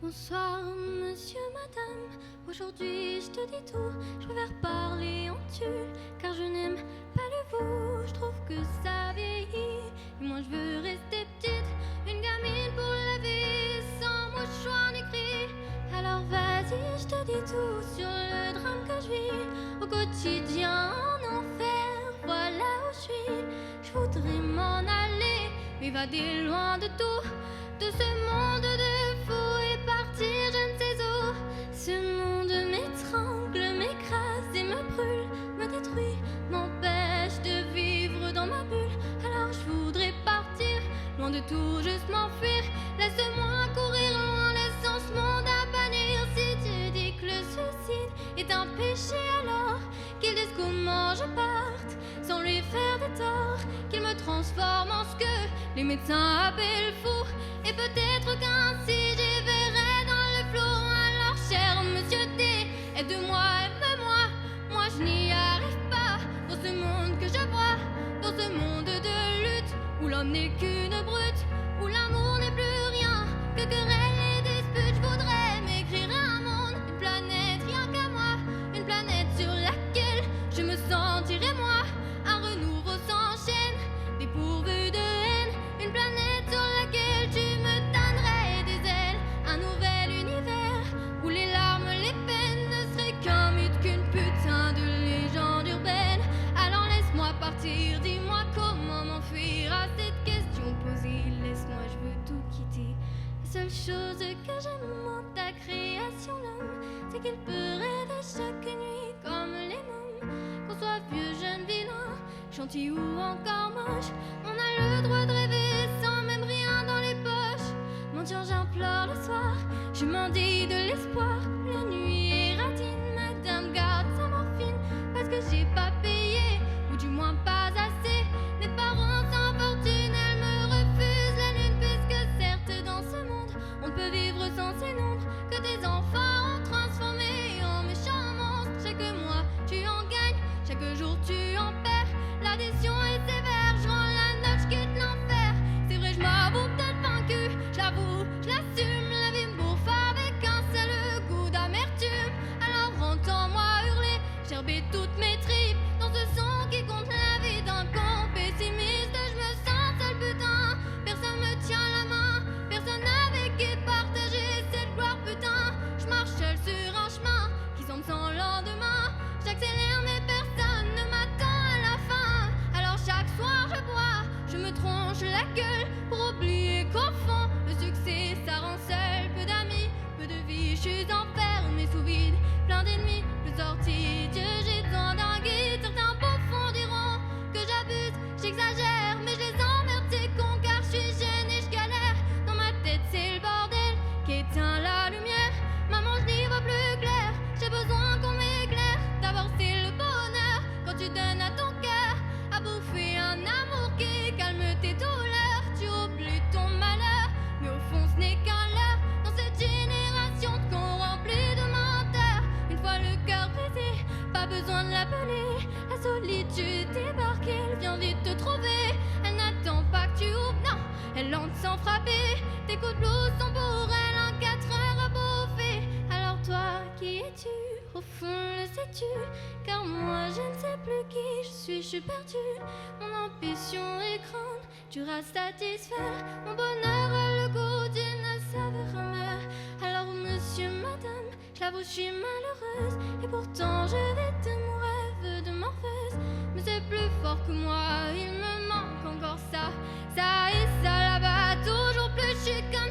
Bonsoir, monsieur, madame. Aujourd'hui, je te dis tout. Je préfère parler en tu, car je n'aime pas le vous. Je trouve que ça vieillit. Et moi, je veux rester petite, une gamine pour la vie, sans mouchoir ni cri. Alors vas-y, je te dis tout sur le drame que je vis au quotidien en enfer. Voilà où je suis. Je voudrais m'en aller, m'évader loin de tout, de ce monde de fou et partir je ne sais où. Ce monde m'étrangle, m'écrase et me brûle, me détruit, m'empêche de vivre dans ma bulle. Alors je voudrais partir, loin de tout, juste m'enfuir. Laisse-moi courir loin, laissant ce monde à bannir. Si tu dis que le suicide est un péché, alors qu'il dise comment je parte, sans lui faire de tort, qu'il me transforme en ce que les médecins appellent fou. Et peut-être qu'ainsi j'y verrai dans le flou. Alors cher monsieur D, aide-moi, aime-moi. Moi je n'y arrive pas dans ce monde que je vois, dans ce monde de lutte où l'homme n'est qu'une brute, où l'amour n'est plus rien que querelle et dispute. Je voudrais m'écrire un monde, une planète rien qu'à moi, une planète sur laquelle je me sentirais moi. Un renouveau s'enchaîne, dépourvu de haine, une planète sur laquelle tu me donnerais des ailes. Un nouvel univers où les larmes, les peines ne seraient qu'un mythe, qu'une putain de légende urbaine. Alors laisse-moi partir, dis-moi comment m'enfuir à cette question posée. Laisse-moi, je veux tout quitter. La seule chose que j'aime en ta création, l'homme, c'est qu'il peut rêver chaque nuit comme les mômes. Qu'on soit vieux, jeune, vilain, gentil ou encore moche, on a le droit de rêver sans même rien dans les poches. Mendiant, j'implore le soir, je m'en dis de l'espoir. La nuit est ratine, madame garde sa morphine, parce que j'ai pas payé, ou du moins pas assez. Mes parents sans fortune, elles me refusent la lune, puisque certes dans ce monde on ne peut vivre sans ces nombres que des enfants ont transformés en méchants monstres. Chaque mois tu en gagnes, chaque jour tu en perds. L'addition est sévère, je rends la note, je quitte l'enfer. C'est vrai, je m'avoue peut-être vaincu, je l'avoue, je l'assume. La vie me bouffe avec un seul goût d'amertume. Alors entends-moi hurler, gerber toutes mes tripes dans ce son qui compte la vie d'un con pessimiste. Je me sens seul, putain, personne me tient la main, personne avec qui partager cette gloire, putain. Je marche seul sur un chemin qui semble sans lendemain. J'accélère mais personne ne m'attend à la fin. Alors chaque soir je bois, je me tronche la gueule pour oublier qu'au fond le succès ça rend seul. Peu d'amis, peu de vie, je suis enfermé sous vide, plein d'ennemis, plus sorti. Dieu, j'ai besoin d'un guide. Certains profonds diront que j'abuse, j'exagère, mais je les emmerde ces cons, car je suis jeune et je galère. Dans ma tête c'est le bordel qui éteint la lumière. Maman, je n'y vois plus clair, j'ai besoin qu'on m'éclaire. D'abord c'est le bonheur quand tu donnes à ton cœur à bouffer un amour qui calme tes douleurs. Tu oublies ton malheur, mais au fond ce n'est qu'un leurre. Dans cette génération de cons remplis de menteurs, une fois le cœur brisé, pas besoin de l'appeler. La solitude débarque, elle vient vite te trouver. Elle n'attend pas que tu ouvres, non, elle lance sans frapper. Tes coups de blues sont pour elle un 4 heures à bouffer. Alors toi, qui es-tu? Au fond, le sais-tu? Car moi, je ne sais plus qui je suis perdue. Mon ambition est grande, dur à satisfaire. Mon bonheur a le goût d'une saveur amère. Alors monsieur, madame, je l'avoue, je suis malheureuse, et pourtant je vais de mon rêve de morpheuse. Mais c'est plus fort que moi, il me manque encore ça, ça et ça là-bas. Toujours plus, je suis qu'un